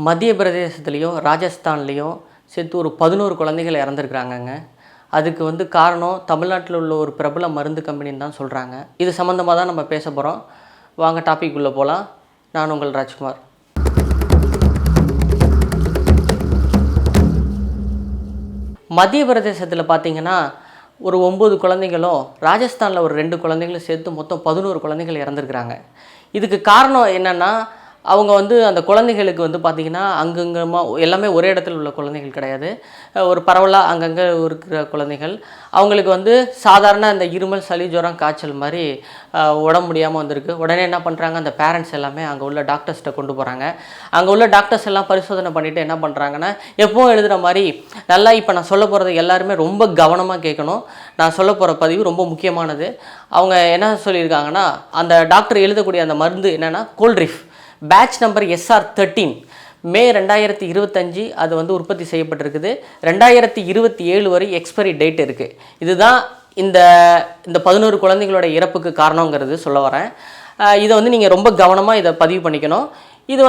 மத்திய பிரதேசத்துலேயும் ராஜஸ்தான்லேயும் சேர்த்து ஒரு 11 குழந்தைகள் இறந்துருக்குறாங்கங்க. அதுக்கு காரணம் தமிழ்நாட்டில் உள்ள ஒரு பிரபல மருந்து கம்பெனின்னு தான் சொல்கிறாங்க. இது சம்மந்தமாக தான் நம்ம பேச போகிறோம். வாங்க டாபிக் உள்ளே போகலாம். நான் உங்கள் ராஜ்குமார். மத்திய பிரதேசத்தில் பார்த்திங்கன்னா ஒரு 9 குழந்தைகளும், ராஜஸ்தானில் ஒரு 2 குழந்தைகளும் சேர்த்து மொத்தம் 11 குழந்தைகள் இறந்துருக்குறாங்க. இதுக்கு காரணம் என்னென்னா, அவங்க அந்த குழந்தைகளுக்கு பார்த்திங்கன்னா அங்கங்கமா எல்லாமே ஒரே இடத்துல உள்ள குழந்தைகள் கிடையாது. ஒரு பரவலாக அங்கங்கே இருக்கிற குழந்தைகள். அவங்களுக்கு சாதாரண அந்த இருமல், சளி, ஜுரம், காய்ச்சல் மாதிரி உடம்பு முடியாமல் வந்திருக்கு. உடனே என்ன பண்ணுறாங்க, அந்த பேரண்ட்ஸ் எல்லாமே அங்கே உள்ள டாக்டர்ஸ்கிட்ட கொண்டு போகிறாங்க. அங்கே உள்ள டாக்டர்ஸ் எல்லாம் பரிசோதனை பண்ணிவிட்டு என்ன பண்ணுறாங்கன்னா, எப்பவும் எழுதுகிற மாதிரி நல்லா இப்போ நான் சொல்ல போகிறது எல்லாருமே ரொம்ப கவனமாக கேட்கணும். நான் சொல்ல போகிற பதிவு ரொம்ப முக்கியமானது. அவங்க என்ன சொல்லியிருக்காங்கன்னா, அந்த டாக்டர் எழுதக்கூடிய அந்த மருந்து என்னென்னா கோல்ட்ரிஃப் பேட்ச் நம்பர் SR13 மே 2025 அது உற்பத்தி செய்யப்பட்டிருக்குது. 2027 வரை எக்ஸ்பைரி டேட் இருக்குது. இதுதான் இந்த 11 குழந்தைங்களோட இறப்புக்கு காரணங்கிறது சொல்ல வரேன். இதை நீங்கள் ரொம்ப கவனமாக இதை பதிவு பண்ணிக்கணும். இது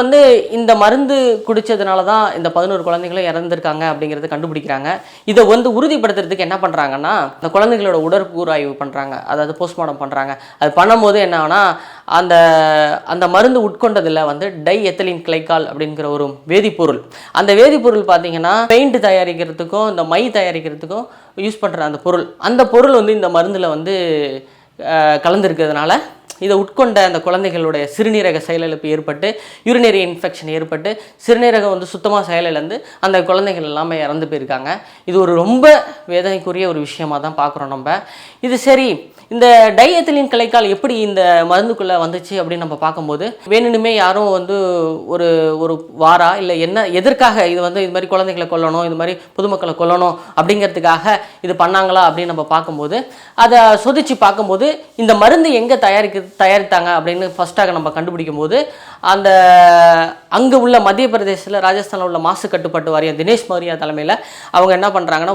இந்த மருந்து குடித்ததுனால தான் இந்த 11 குழந்தைங்களும் இறந்துருக்காங்க அப்படிங்கிறத கண்டுபிடிக்கிறாங்க. இதை உறுதிப்படுத்துறதுக்கு என்ன பண்ணுறாங்கன்னா, இந்த குழந்தைங்களோட உடற்கூறாய்வு பண்ணுறாங்க. அதாவது போஸ்ட்மார்ட்டம் பண்ணுறாங்க. அது பண்ணும்போது என்ன ஆகுனா, அந்த மருந்து உட்கொண்டதில் டை எத்திலீன் கிளைகால் அப்படிங்கிற ஒரு வேதிப்பொருள். அந்த வேதிப்பொருள் பார்த்திங்கன்னா பெயிண்ட் தயாரிக்கிறதுக்கும் இந்த மை தயாரிக்கிறதுக்கும் யூஸ் பண்ணுற அந்த பொருள் இந்த மருந்தில் கலந்துருக்கிறதுனால இதை உட்கொண்ட அந்த குழந்தைகளுடைய சிறுநீரக செயலிழப்பு ஏற்பட்டு யூரினரி இன்ஃபெக்ஷன் ஏற்பட்டு சிறுநீரகம் சுத்தமாக செயலிழந்து அந்த குழந்தைகள் எல்லாமே இறந்து போயிருக்காங்க. இது ஒரு ரொம்ப வேதனைக்குரிய ஒரு விஷயமாக தான் பார்க்குறோம் நம்ம. இது சரி, இந்த டைஎத்திலீன் கிளைகால் எப்படி இந்த மருந்துக்குள்ளே வந்துச்சு அப்படின்னு நம்ம பார்க்கும்போது, வேணுமே யாரும் ஒரு ஒரு வாரா இல்லை என்ன எதற்காக இது இது மாதிரி குழந்தைகளை கொல்லணும், இது மாதிரி பொதுமக்களை கொல்லணும் அப்படிங்கிறதுக்காக இது பண்ணாங்களா அப்படின்னு நம்ம பார்க்கும்போது, அதை சோதித்து பார்க்கும்போது இந்த மருந்து எங்கே தயாரித்தாங்க அப்படின்னு ஃபஸ்ட்டாக நம்ம கண்டுபிடிக்கும் போது, அங்கே உள்ள மத்திய பிரதேசத்தில் ராஜஸ்தானில் உள்ள மாசு கட்டுப்பாட்டு வாரியம் தினேஷ் மௌரியா தலைமையில் அவங்க என்ன பண்ணுறாங்கன்னா,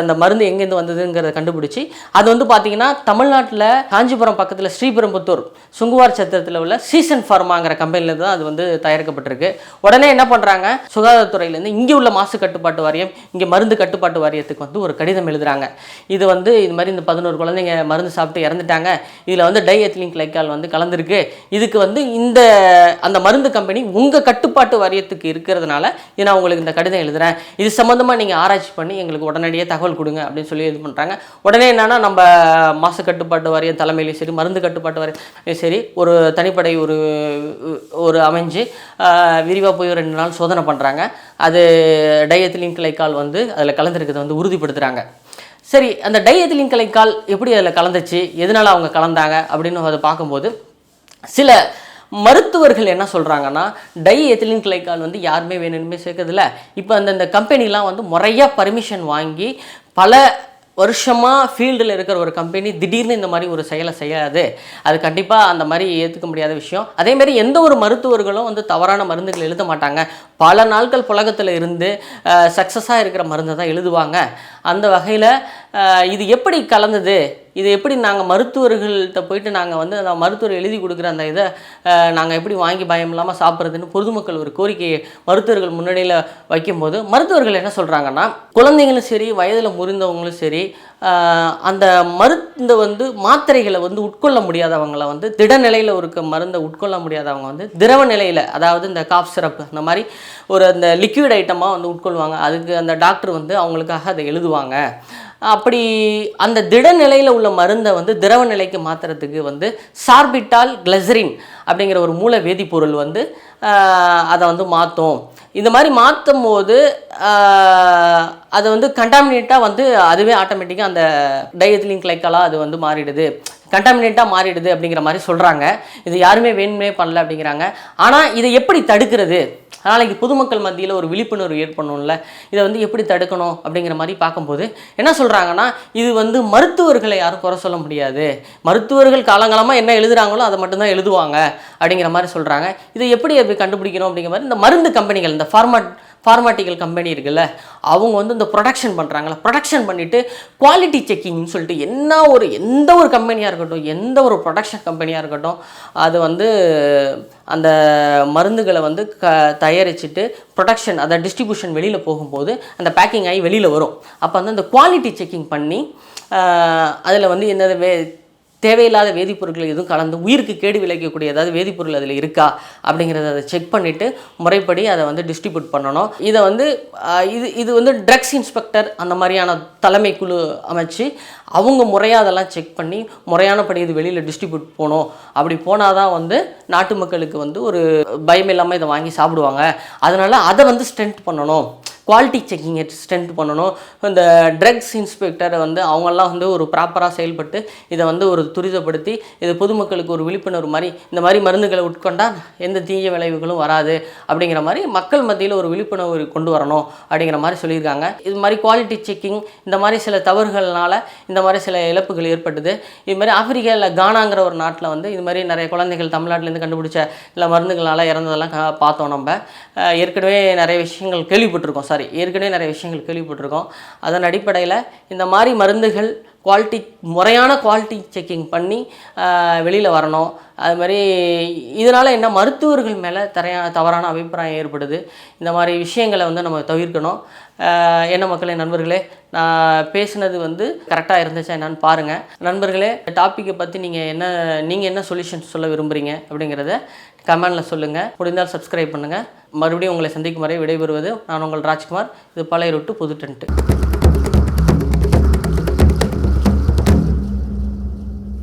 அந்த மருந்து எங்கேருந்து வந்ததுங்கிறத கண்டுபிடிச்சி அது பார்த்திங்கன்னா தமிழ்நாட்டில் காஞ்சிபுரம் பக்கத்தில் ஸ்ரீபெரும்புத்தூர் சுங்குவார் சத்திரத்தில் உள்ள சீசன் ஃபார்மாங்கிற கம்பெனியில் தான் அது தயாரிக்கப்பட்டிருக்கு. உடனே என்ன பண்ணுறாங்க, சுகாதாரத்துறையிலேருந்து இங்கே உள்ள மாசு கட்டுப்பாட்டு வாரியம், இங்கே மருந்து கட்டுப்பாட்டு வாரியத்துக்கு ஒரு கடிதம் எழுதுகிறாங்க. இது இது மாதிரி இந்த 11 குழந்தைங்க மருந்து சாப்பிட்டு இறந்துட்டாங்க, இதில் டைஎத்திலீன் கிளைகால் கலந்துருக்கு, இதுக்கு அந்த மருந்து கம்பெனி உங்கள் கட்டுப்பாட்டு வாரியத்துக்கு இருக்கிறதுனால நான் உங்களுக்கு இந்த கடிதம் எழுதுகிறேன், இது சம்மந்தமாக நீங்கள் ஆராய்ச்சி பண்ணி எங்களுக்கு உடனடியாக தகவல் கொடுங்க அப்படின்னு சொல்லி இது பண்ணுறாங்க. உடனே என்னன்னா, நம்ம மாசு கட்டுப்பாட்டு வாரியம் தலைமையிலையும் சரி, மருந்து கட்டுப்பாட்டு வாரியம் சரி, ஒரு தனிப்படை ஒரு அமைஞ்சு விரிவாக போய் 2 நாள் சோதனை பண்ணுறாங்க. அது டைஎத்திலீன் கிளைகால் அதில் கலந்துருக்கிறத உறுதிப்படுத்துகிறாங்க. சரி, அந்த டைஎத்திலீன் கிளைகால் எப்படி அதில் கலந்துச்சு, எதனால் அவங்க கலந்தாங்க அப்படின்னு அதை பார்க்கும்போது, சில மருத்துவர்கள் என்ன சொல்கிறாங்கன்னா, டைஎத்திலீன் கிளைகால் யாருமே வேணுமே சேர்க்கறதில்ல. இப்போ அந்த கம்பெனிலாம் முறையாக பர்மிஷன் வாங்கி பல வருஷமாக ஃபீல்டில் இருக்கிற ஒரு கம்பெனி திடீர்னு இந்த மாதிரி ஒரு செயலை செய்யாது. அது கண்டிப்பாக அந்த மாதிரி ஏற்றுக்க முடியாத விஷயம். அதேமாதிரி எந்த ஒரு மருத்துவர்களும் தவறான மருந்துகள் எழுத மாட்டாங்க. பல நாட்கள் புழக்கத்தில் இருந்து சக்ஸஸாக இருக்கிற மருந்தை தான் எழுதுவாங்க. அந்த வகையில் இது எப்படி கலந்தது, இது எப்படி நாங்கள் மருத்துவர்கள்ட்ட போயிட்டு நாங்கள் அந்த மருத்துவர் எழுதி கொடுக்குற அந்த இதை நாங்கள் எப்படி வாங்கி பயம் இல்லாமல் சாப்பிட்றதுன்னு பொதுமக்கள் ஒரு கோரிக்கையை மருத்துவர்கள் முன்னாடியில் வைக்கும்போது, மருத்துவர்கள் என்ன சொல்கிறாங்கன்னா, குழந்தைங்களும் சரி, வயதில் முறிந்தவங்களும் சரி, அந்த மருந்தை மாத்திரைகளை உட்கொள்ள முடியாதவங்களை திடநிலையில் இருக்க மருந்தை உட்கொள்ள முடியாதவங்க திரவ நிலையில், அதாவது இந்த காஃப் சிரப் அந்த மாதிரி அந்த லிக்விட் ஐட்டமாக உட்கொள்வாங்க. அதுக்கு அந்த டாக்டர் அவங்களுக்காக அதை எழுதுவாங்க. அப்படி அந்த திடநிலையில் உள்ள மருந்தை திரவ நிலைக்கு மாற்றுறதுக்கு சார்பிட்டால் கிளைசரின் அப்படிங்கிற ஒரு மூல வேதிப்பொருள் அதை மாற்றும். இந்த மாதிரி மாற்றும் போது அது கண்டாமினேட்டாக அதுவே ஆட்டோமேட்டிக்காக அந்த டைஎத்திலீன் கிளைகாலாக அது மாறிடுது, கண்டாமினேட்டாக மாறிடுது அப்படிங்கிற மாதிரி சொல்கிறாங்க. இது யாருமே வேணுமே பண்ணல அப்படிங்கிறாங்க. ஆனால் இதை எப்படி தடுக்கிறது, நாளைக்கு பொதுமக்கள் மத்தியில் ஒரு விழிப்புணர்வு ஏற்படணும்ல, இதை எப்படி தடுக்கணும் அப்படிங்கிற மாதிரி பார்க்கும்போது என்ன சொல்கிறாங்கன்னா, இது மருத்துவர்களை யாரும் குறை சொல்ல முடியாது, மருத்துவர்கள் காலங்காலமாக என்ன எழுதுகிறாங்களோ அதை மட்டும்தான் எழுதுவாங்க அப்படிங்கிற மாதிரி சொல்கிறாங்க. இதை எப்படி கண்டுபிடிக்கணும் அப்படிங்கிற மாதிரி இந்த மருந்து கம்பெனிகள், இந்த ஃபார்மாட்டிக்கல் கம்பெனி இருக்குல்ல, அவங்க இந்த ப்ரொடக்ஷன் பண்ணுறாங்களா, ப்ரொடக்ஷன் பண்ணிவிட்டு குவாலிட்டி செக்கிங்னு சொல்லிட்டு எந்த ஒரு கம்பெனியாக இருக்கட்டும், எந்த ஒரு ப்ரொடக்ஷன் கம்பெனியாக இருக்கட்டும், அது அந்த மருந்துகளை வந்து தயாரிச்சுட்டு ப்ரொடக்ஷன் அதை டிஸ்ட்ரிபியூஷன் வெளியில் போகும்போது அந்த பேக்கிங் ஆகி வெளியில் வரும். அப்போ வந்து அந்த குவாலிட்டி செக்கிங் பண்ணி அதில் வந்து என்னது தேவையில்லாத வேதிப்பொருட்கள் எதுவும் கலந்து உயிருக்கு கேடு விளைவிக்கக்கூடிய ஏதாவது வேதிப்பொருள் அதில் இருக்கா அப்படிங்கிறத அதை செக் பண்ணிவிட்டு முறைப்படி அதை வந்து டிஸ்ட்ரிபியூட் பண்ணணும். இதை வந்து இது வந்து ட்ரக்ஸ் இன்ஸ்பெக்டர் அந்த மாதிரியான தலைமை குழு அமைச்சு அவங்க முறையாக அதெல்லாம் செக் பண்ணி முறையானபடி இது வெளியில் டிஸ்ட்ரிபியூட் போகணும். அப்படி போனால் தான் வந்து நாட்டு மக்களுக்கு வந்து ஒரு பயம் இல்லாமல் இதை வாங்கி சாப்பிடுவாங்க. அதனால் அதை வந்து ஸ்ட்ரென்த் பண்ணணும், குவாலிட்டி செக்கிங்கை ஸ்ட்ரென்த் பண்ணணும். இந்த ட்ரக்ஸ் இன்ஸ்பெக்டரை வந்து அவங்கெல்லாம் வந்து ஒரு ப்ராப்பராக செயல்பட்டு இதை வந்து ஒரு துரிதப்படுத்தி இது பொதுமக்களுக்கு ஒரு விழிப்புணர்வு மாதிரி இந்த மாதிரி மருந்துகளை உட்கொண்டால் எந்த தீய விளைவுகளும் வராது அப்படிங்கிற மாதிரி மக்கள் மத்தியில் ஒரு விழிப்புணர்வு கொண்டு வரணும் அப்படிங்கிற மாதிரி சொல்லியிருக்காங்க. இது மாதிரி குவாலிட்டி செக்கிங் இந்த மாதிரி சில தவறுகள்னால இந்த மாதிரி சில இழப்புகள் ஏற்பட்டுது. இது மாதிரி ஆப்பிரிக்காவில் கானாங்கிற ஒரு நாட்டில் வந்து இது மாதிரி நிறைய குழந்தைகள் தமிழ்நாட்டிலேருந்து கண்டுபிடிச்ச இல்லை மருந்துகளால் இறந்ததெல்லாம் பார்த்தோம். நம்ம ஏற்கனவே நிறைய விஷயங்கள் கேள்விப்பட்டிருக்கோம். ஏற்கனவே நிறைய விஷயங்கள் கேள்விப்பட்டிருக்கோம். அதன் அடிப்படையில் இந்த மாதிரி மருந்துகள் முறையான குவாலிட்டி செக்கிங் பண்ணி வெளியில் வரணும். அது மாதிரி இதனால் என்ன மருத்துவர்கள் மேலே தவறான அபிப்பிராயம் ஏற்படுது. இந்த மாதிரி விஷயங்களை வந்து நம்ம தவிர்க்கணும். என்ன மக்களே, நண்பர்களே, நான் பேசுனது வந்து கரெக்டாக இருந்துச்சா என்னன்னு பாருங்கள். நண்பர்களே, டாப்பிக்கை பற்றி நீங்கள் என்ன சொல்யூஷன் சொல்ல விரும்புகிறீங்க அப்படிங்கிறத கமெண்டில் சொல்லுங்கள். முடிந்தால் சப்ஸ்கிரைப் பண்ணுங்கள். மறுபடியும் உங்களை சந்திக்கும் வரை விடைபெறுவது நான் உங்கள் ராஜ்குமார். இது பழைய ரூட்டு புது டென்ட்டு.